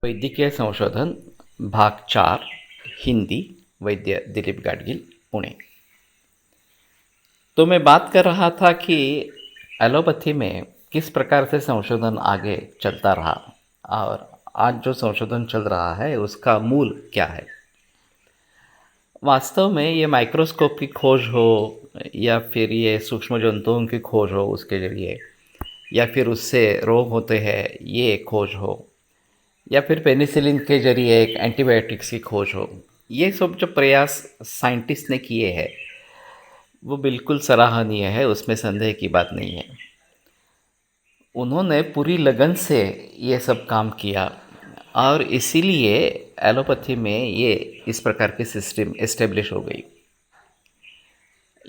वैद्यकीय संशोधन भाग 4 हिंदी वैद्य दिलीप गाडगिल पुणे। तो मैं बात कर रहा था कि एलोपैथी में किस प्रकार से संशोधन आगे चलता रहा और आज जो संशोधन चल रहा है उसका मूल क्या है। वास्तव में ये माइक्रोस्कोप की खोज हो या फिर ये सूक्ष्म जंतुओं की खोज हो उसके जरिए, या फिर उससे रोग होते हैं ये खोज हो, या फिर पेनिसिलिन के जरिए एक एंटीबायोटिक्स की खोज हो, ये सब जो प्रयास साइंटिस्ट ने किए हैं वो बिल्कुल सराहनीय है, उसमें संदेह की बात नहीं है। उन्होंने पूरी लगन से ये सब काम किया और इसीलिए एलोपैथी में ये इस प्रकार की सिस्टम एस्टेब्लिश हो गई।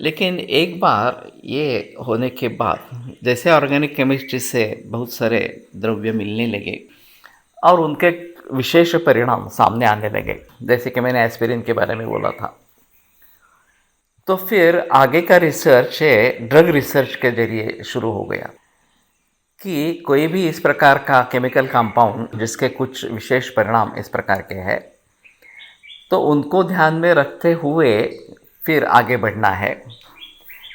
लेकिन एक बार ये होने के बाद जैसे ऑर्गेनिक केमिस्ट्री से बहुत सारे द्रव्य मिलने लगे और उनके विशेष परिणाम सामने आने लगे, जैसे कि मैंने एस्पिरिन के बारे में बोला था, तो फिर आगे का रिसर्च है ड्रग रिसर्च के जरिए शुरू हो गया कि कोई भी इस प्रकार का केमिकल कंपाउंड जिसके कुछ विशेष परिणाम इस प्रकार के हैं तो उनको ध्यान में रखते हुए फिर आगे बढ़ना है,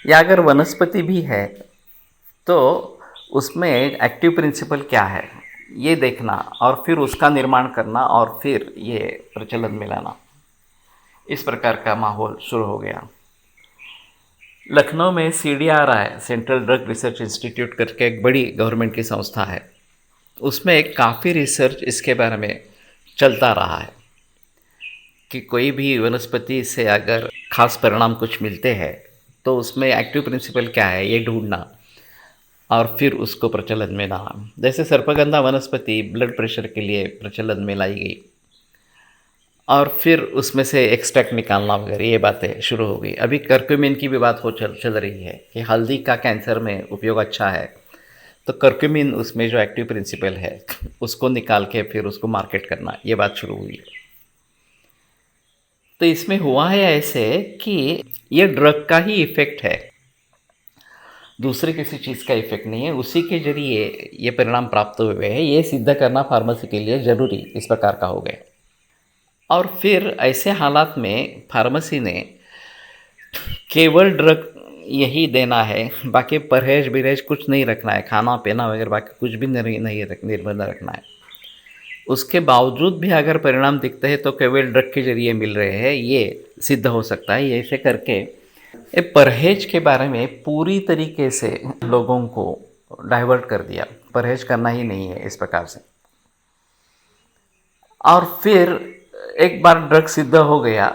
या अगर वनस्पति भी है तो उसमें एक्टिव प्रिंसिपल क्या है ये देखना और फिर उसका निर्माण करना और फिर ये प्रचलन में लाना। इस प्रकार का माहौल शुरू हो गया। लखनऊ में CDRI central drug research institute करके एक बड़ी गवर्नमेंट की संस्था है, उसमें एक काफ़ी रिसर्च इसके बारे में चलता रहा है कि कोई भी वनस्पति से अगर खास परिणाम कुछ मिलते हैं तो उसमें एक्टिव प्रिंसिपल क्या है ये ढूंढना और फिर उसको प्रचलन में लाना। जैसे सर्पगंधा वनस्पति ब्लड प्रेशर के लिए प्रचलन में लाई गई और फिर उसमें से एक्सट्रैक्ट निकालना वगैरह ये बातें शुरू हो गई। अभी कर्क्यूमिन की भी बात चल रही है कि हल्दी का कैंसर में उपयोग अच्छा है, तो कर्क्यूमिन उसमें जो एक्टिव प्रिंसिपल है उसको निकाल के फिर उसको मार्केट करना, ये बात शुरू हुई। तो इसमें हुआ है ऐसे कि ये ड्रग का ही इफ़ेक्ट है, दूसरे किसी चीज़ का इफ़ेक्ट नहीं है, उसी के जरिए ये परिणाम प्राप्त हुए हैं, ये सिद्ध करना फार्मेसी के लिए ज़रूरी इस प्रकार का हो गया। और फिर ऐसे हालात में फार्मेसी ने केवल ड्रग यही देना है, बाकी परहेज बिरहेज कुछ नहीं रखना है, खाना पीना वगैरह बाकी कुछ भी निर्बंध रखना है। उसके बावजूद भी अगर परिणाम दिखते हैं तो केवल ड्रग के जरिए मिल रहे हैं ये सिद्ध हो सकता है। ये ऐसे करके ये परहेज के बारे में पूरी तरीके से लोगों को डाइवर्ट कर दिया, परहेज करना ही नहीं है इस प्रकार से। और फिर एक बार ड्रग सिद्ध हो गया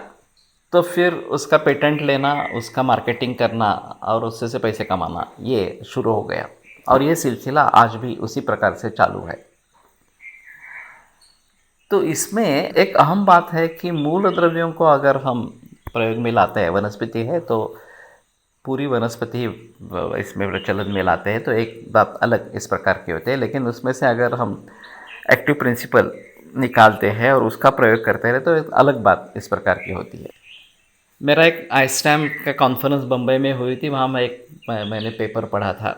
तो फिर उसका पेटेंट लेना, उसका मार्केटिंग करना और उससे से पैसे कमाना ये शुरू हो गया, और ये सिलसिला आज भी उसी प्रकार से चालू है। तो इसमें एक अहम बात है कि मूल द्रव्यों को अगर हम प्रयोग में लाते हैं, वनस्पति है तो पूरी वनस्पति इसमें प्रचलन में लाते हैं तो एक बात अलग इस प्रकार की होती है, लेकिन उसमें से अगर हम एक्टिव प्रिंसिपल निकालते हैं और उसका प्रयोग करते हैं तो एक अलग बात इस प्रकार की होती है। मेरा एक आइस्टैम का कॉन्फ्रेंस बम्बई में हुई थी, वहाँ मैंने पेपर पढ़ा था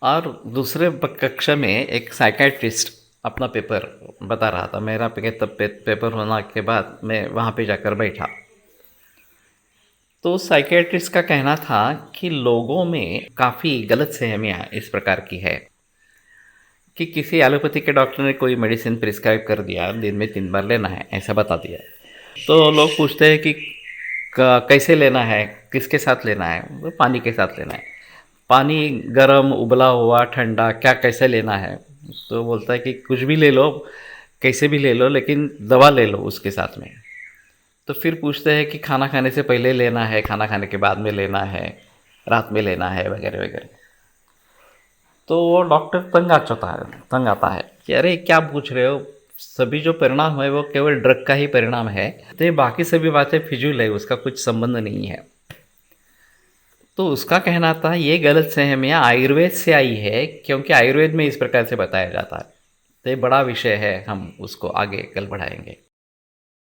और दूसरे कक्षा में एक साइकेट्रिस्ट अपना पेपर बता रहा था। मेरा पेपर होने के बाद मैं वहाँ पे जाकर बैठा तो साइकेट्रिस्ट का कहना था कि लोगों में काफ़ी गलतफहमियाँ इस प्रकार की है कि किसी एलोपैथी के डॉक्टर ने कोई मेडिसिन प्रिस्क्राइब कर दिया, दिन में 3 बार लेना है ऐसा बता दिया, तो लोग पूछते हैं कि कैसे लेना है, किसके साथ लेना है, वो पानी के साथ लेना है। पानी गर्म उबला हुआ ठंडा क्या कैसे लेना है, तो बोलता है कि कुछ भी ले लो, कैसे भी ले लो, लेकिन दवा ले लो उसके साथ में। तो फिर पूछते हैं कि खाना खाने से पहले लेना है, खाना खाने के बाद में लेना है, रात में लेना है वगैरह वगैरह। तो वो डॉक्टर तंग आता है कि अरे क्या पूछ रहे हो, सभी जो परिणाम है वो केवल ड्रग का ही परिणाम है, तो ये बाकी सभी बातें फिजूल है, उसका कुछ संबंध नहीं है। तो उसका कहना था ये गलतफहमियाँ आयुर्वेद से आई है, क्योंकि आयुर्वेद में इस प्रकार से बताया जाता है। तो ये बड़ा विषय है, हम उसको आगे कल बढ़ाएंगे।